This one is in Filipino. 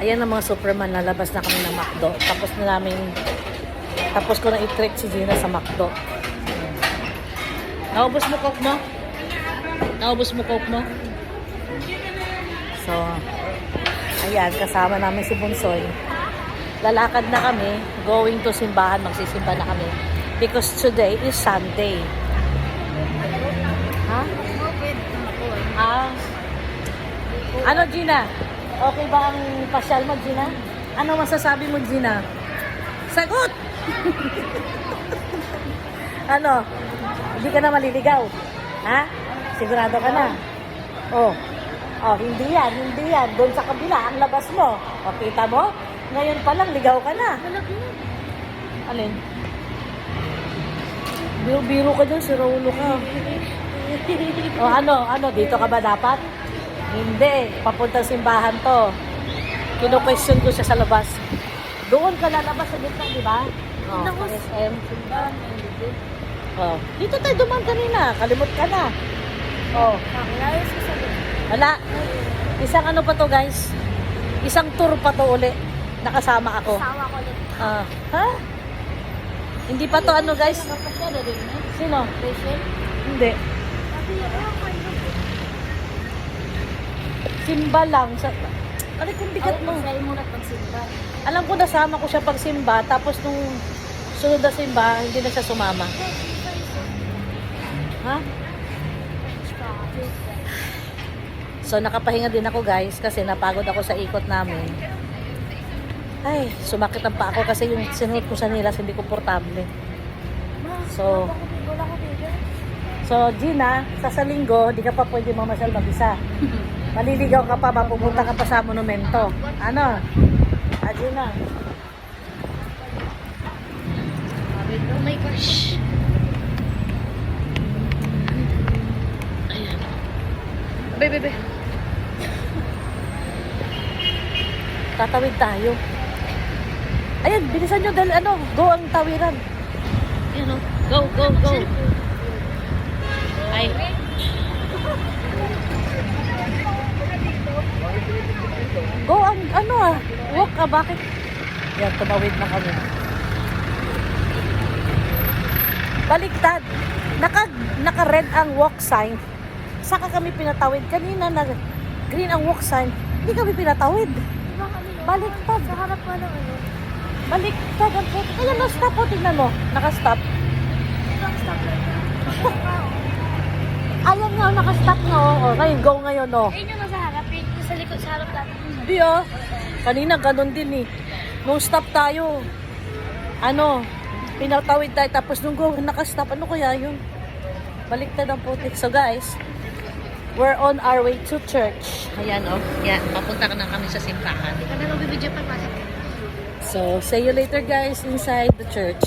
Ayan ang mga Superman, lalabas na kami ng McDo. Tapos ko na i-treat si Gina sa McDo. Naubos mo Coke mo? Naubos mo Coke mo? So, ayan, kasama namin si Bunsoy. Lalakad na kami, going to simbahan, magsisimba na kami. Because today is Sunday. Ha? Ah. Ano, Gina? Okay ba ang pasyal mo, Gina? Ano masasabi mo, Gina? Sagot! Ano? Hindi ka na maliligaw? Ha? Sigurado ka na? Oh. Oh, hindi yan. Doon sa kabila, ang labas mo. O, kita mo? Ngayon pa lang, ligaw ka na. Alin? Biro-biro ka dyan, si Raulo ka. O, ano? Dito ka ba dapat? Hindi. Papuntang simbahan to. Kino-question ko siya sa labas. Doon ka lalabas sa gitna, di ba? O, sa SM. O, dito tayo duman kanina. Kalimot ka na. O. Wala. Isang ano pa to, guys? Isang tour pa to uli. Nakasama ako. Kasama ko ulit. Ha? Hindi pa to ano, guys? Sino? Hindi. Simba lang. Alam kung bigat mo. Sa'yo muna pagsimba. Alam ko nasama ko siya pagsimba. Tapos nung sunod na simba, hindi na siya sumama. Ha? So, nakapahinga din ako, guys, kasi napagod ako sa ikot namin. Ay, sumakit ang paa ko kasi yung sinuot ko sa nilas, hindi komportable. So, Gina, sa linggo, di ka pa pwede mamasyal mag-isa. Maliligaw ka pa, mapupunta ka pa sa monumento. Ano? Gina. Oh my gosh. Ayan. Bebe. Tatawid tayo. Ayan, bilisan nyo dahil go ang tawiran. Ayan o, go. Ay. Go ang walk ka, bakit? Yan, tumawid na kami. Baliktad. Naka-red ang walk sign. Saka kami pinatawid. Kanina na green ang walk sign. Hindi kami pinatawid. Baliktad. Sa harap pa ng ano. Baliktad ang puto. Kaya na-stop o, tignan mo. Naka-stop. Stop lang. Ayan nga, naka-stop nga o. Ngayon, go ngayon o. Ayun yung nasa harap. Yung sa likod, sa harap natin. Hindi o. Kanina, ganun din eh. No stop tayo. Pinatawid tayo. Tapos nung go, naka-stop. Ano kaya yun? Baliktad ang putik. So guys, we're on our way to church. Ayan o. Yan, papunta ka na kami sa simbahan. Kami magbibidyo pa pasok. So, see you later guys inside the church.